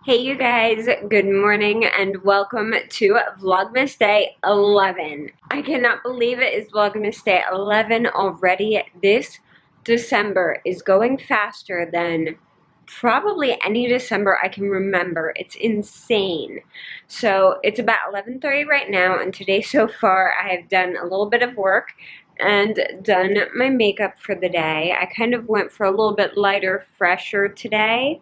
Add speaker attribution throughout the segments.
Speaker 1: Hey you guys, good morning and welcome to Vlogmas Day 11. I cannot believe it is Vlogmas Day 11 already. This December is going faster than probably any December I can remember. It's insane. So it's about 11:30 right now, and today so far I have done a little bit of work and done my makeup for the day. I kind of went for a little bit lighter, fresher today.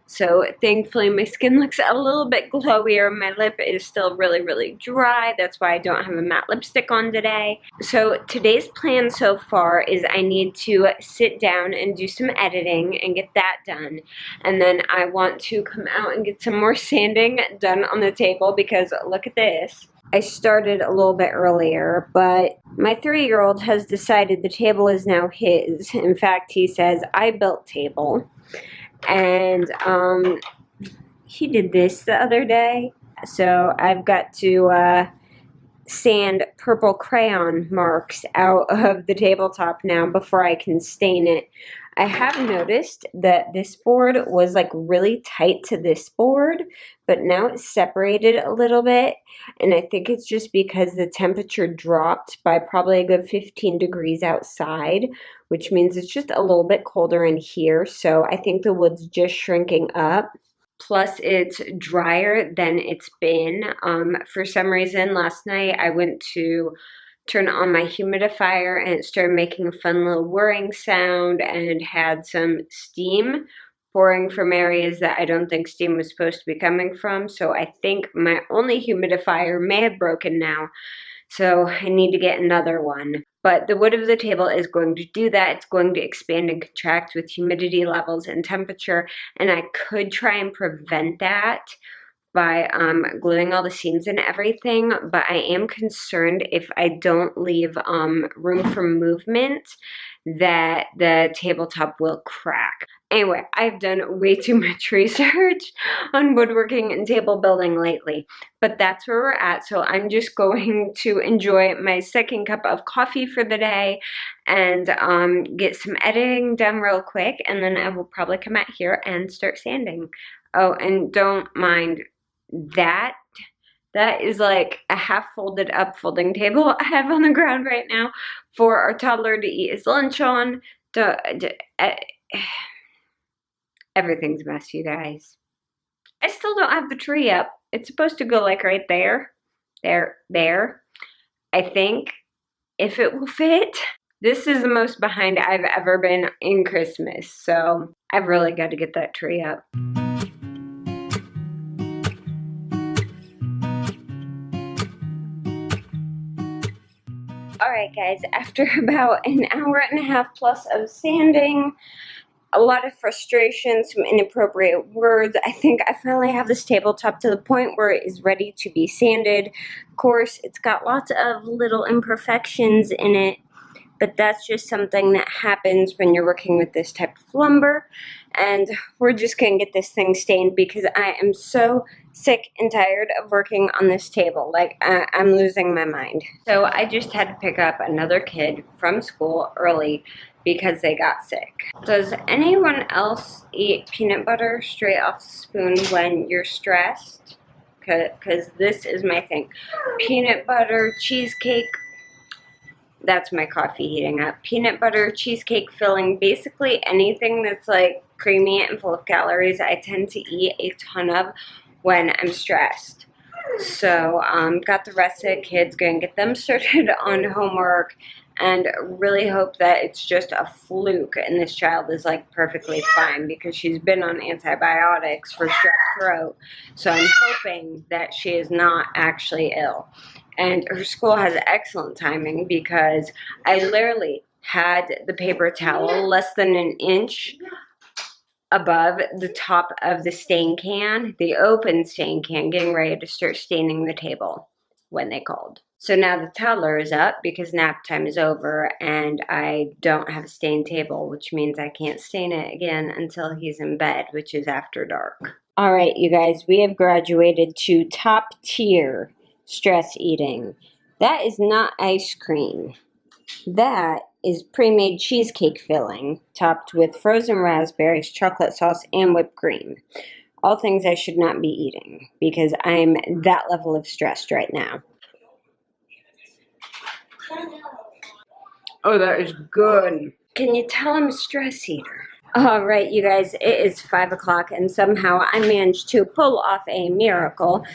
Speaker 1: So thankfully my skin looks a little bit glowier. My lip is still really dry. That's why I don't have a matte lipstick on today. So today's plan so far is I need to sit down and do some editing and get that done. And then I want to come out and get some more sanding done on the table because look at this. I started a little bit earlier, but my 3-year-old has decided the table is now his. In fact, he says, "I built table." And he did this the other day, so I've got to sand purple crayon marks out of the tabletop now before I can stain it. I have noticed that this board was like really tight to this board, but now it's separated a little bit, and I think it's just because the temperature dropped by probably a good 15 degrees outside, which means it's just a little bit colder in here, so I think the wood's just shrinking up. Plus, it's drier than it's been. For some reason, last night I went to turn on my humidifier and it started making a fun little whirring sound and had some steam pouring from areas that I don't think steam was supposed to be coming from. So I think my only humidifier may have broken now. So I need to get another one. But the wood of the table is going to do that. It's going to expand and contract with humidity levels and temperature. And I could try and prevent that by gluing all the seams and everything, but I am concerned if I don't leave room for movement that the tabletop will crack. Anyway, I've done way too much research on woodworking and table building lately, but that's where we're at. So I'm just going to enjoy my second cup of coffee for the day and get some editing done real quick, and then I will probably come out here and start sanding. Oh, and don't mind that. That is like a half folded up folding table I have on the ground right now for our toddler to eat his lunch on. Everything's a mess, you guys. I still don't have the tree up. It's supposed to go like right there. There. I think, if it will fit. This is the most behind I've ever been in Christmas, so I've really got to get that tree up. Alright guys, after about an hour and a half plus of sanding, a lot of frustration, some inappropriate words, I think I finally have this tabletop to the point where it is ready to be sanded. Of course, it's got lots of little imperfections in it, but that's just something that happens when you're working with this type of lumber. And we're just going to get this thing stained because I am so sick and tired of working on this table. Like, I'm losing my mind. So I just had to pick up another kid from school early because they got sick. Does anyone else eat peanut butter straight off the spoon when you're stressed? Because this is my thing. Peanut butter, cheesecake. That's my coffee heating up. Peanut butter, cheesecake filling, basically anything that's like creamy and full of calories, I tend to eat a ton of when I'm stressed. So, got the rest of the kids, gonna get them started on homework and really hope that it's just a fluke and this child is like perfectly fine because she's been on antibiotics for strep throat. So I'm hoping that she is not actually ill. And her school has excellent timing because I literally had the paper towel less than an inch above the top of the stain can, the open stain can, getting ready to start staining the table when they called. So now the toddler is up because nap time is over and I don't have a stained table, which means I can't stain it again until he's in bed, which is after dark. All right, you guys, we have graduated to top tier stress eating. That is not ice cream. That is pre-made cheesecake filling topped with frozen raspberries, chocolate sauce, and whipped cream. All things I should not be eating because I'm that level of stressed right now. Oh, that is good. Can you tell I'm a stress eater? All right, you guys, it is 5 o'clock and somehow I managed to pull off a miracle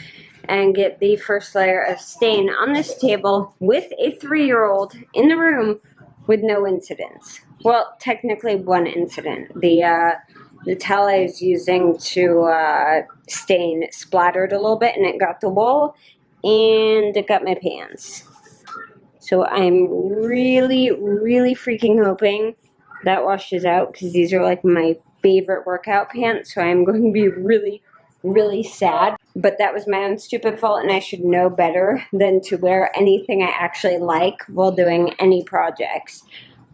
Speaker 1: and get the first layer of stain on this table with a 3-year-old in the room with no incidents. Well, technically one incident. The towel I was using to stain splattered a little bit and it got the wall and it got my pants. So I'm really, really freaking hoping that washes out because these are like my favorite workout pants. So I'm going to be really, really sad. But that was my own stupid fault and I should know better than to wear anything I actually like while doing any projects.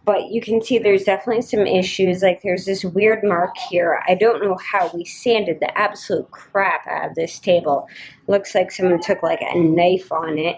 Speaker 1: But you can see there's definitely some issues. Like there's this weird mark here. I don't know how we sanded the absolute crap out of this table. Looks like someone took like a knife on it.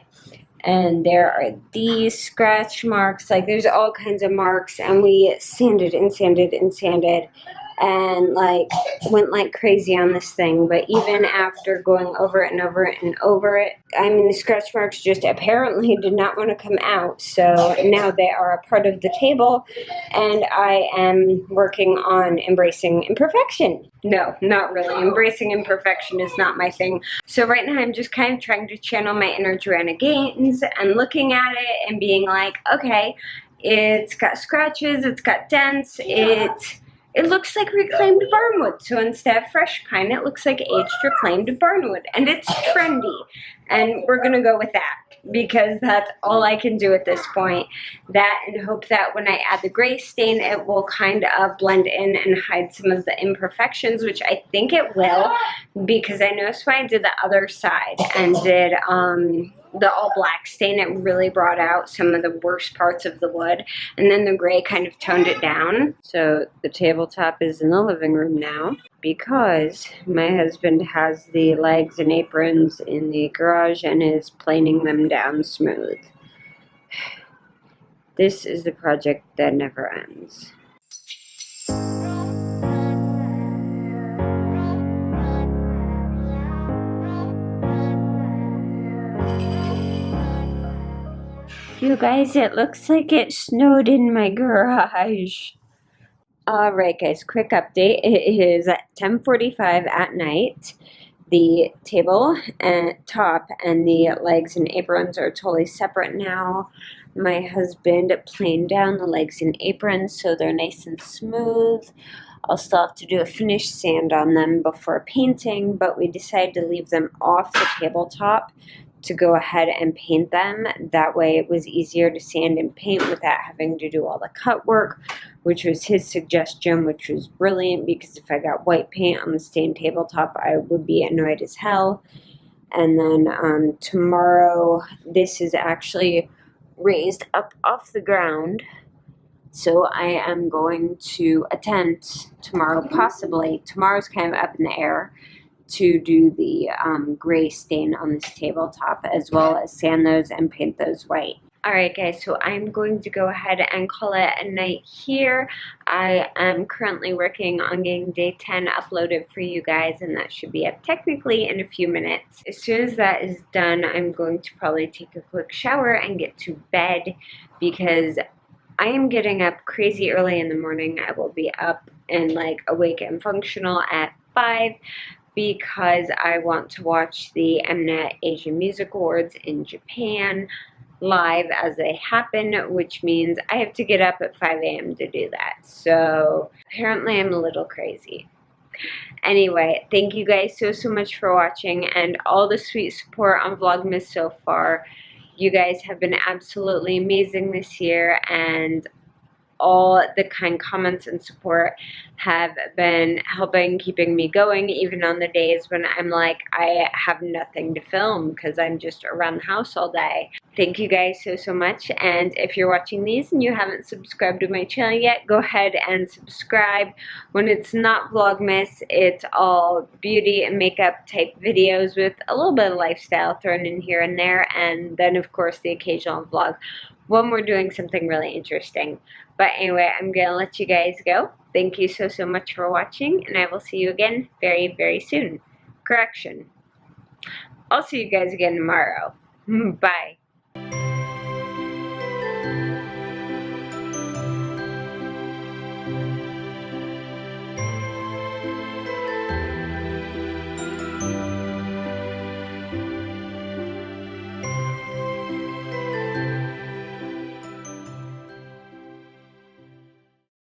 Speaker 1: And there are these scratch marks, like there's all kinds of marks, and we sanded and sanded and sanded and like went like crazy on this thing. But even after going over it and over it and over it, I mean, the scratch marks just apparently did not want to come out. So now they are a part of the table, and I am working on embracing imperfection. No, not really. Embracing imperfection is not my thing. So right now I'm just kind of trying to channel my inner Joanna Gaines and looking at it and being like, okay, it's got scratches, it's got dents, it looks like reclaimed barnwood. So instead of fresh pine, it looks like aged reclaimed barnwood. And it's trendy. And we're going to go with that because that's all I can do at this point. That and hope that when I add the gray stain, it will kind of blend in and hide some of the imperfections, which I think it will, because I noticed when I did the other side and did the all black stain, it really brought out some of the worst parts of the wood, and then the gray kind of toned it down. So the tabletop is in the living room now because my husband has the legs and aprons in the garage and is planing them down smooth. This is the project that never ends. You guys, it looks like it snowed in my garage. Alright guys, quick update. It is at 10:45 at night. The table and top and the legs and aprons are totally separate now. My husband planed down the legs and aprons so they're nice and smooth. I'll still have to do a finish sand on them before painting, but we decided to leave them off the tabletop to go ahead and paint them. That way it was easier to sand and paint without having to do all the cut work, which was his suggestion, which was brilliant because if I got white paint on the stained tabletop, I would be annoyed as hell. And then tomorrow, this is actually raised up off the ground. So I am going to attempt tomorrow, possibly, tomorrow's kind of up in the air, to do the gray stain on this tabletop as well as sand those and paint those white. Alright guys, so I'm going to go ahead and call it a night here. I am currently working on getting day 10 uploaded for you guys, and that should be up technically in a few minutes. As soon as that is done, I'm going to probably take a quick shower and get to bed because I am getting up crazy early in the morning. I will be up and like awake and functional at 5 because I want to watch the Mnet Asian Music Awards in Japan live as they happen, which means I have to get up at 5 a.m. to do that. So apparently I'm a little crazy. Anyway, thank you guys so much for watching and all the sweet support on Vlogmas so far. You guys have been absolutely amazing this year, and all the kind comments and support have been helping keeping me going even on the days when I'm like I have nothing to film because I'm just around the house all day. Thank you guys so much, and if you're watching these and you haven't subscribed to my channel yet, go ahead and subscribe. When it's not Vlogmas, it's all beauty and makeup type videos with a little bit of lifestyle thrown in here and there, and then of course the occasional vlog. when we're doing something really interesting. But anyway, I'm going to let you guys go. Thank you so, so much for watching, and I will see you again very, very soon. Correction. I'll see you guys again tomorrow. Bye.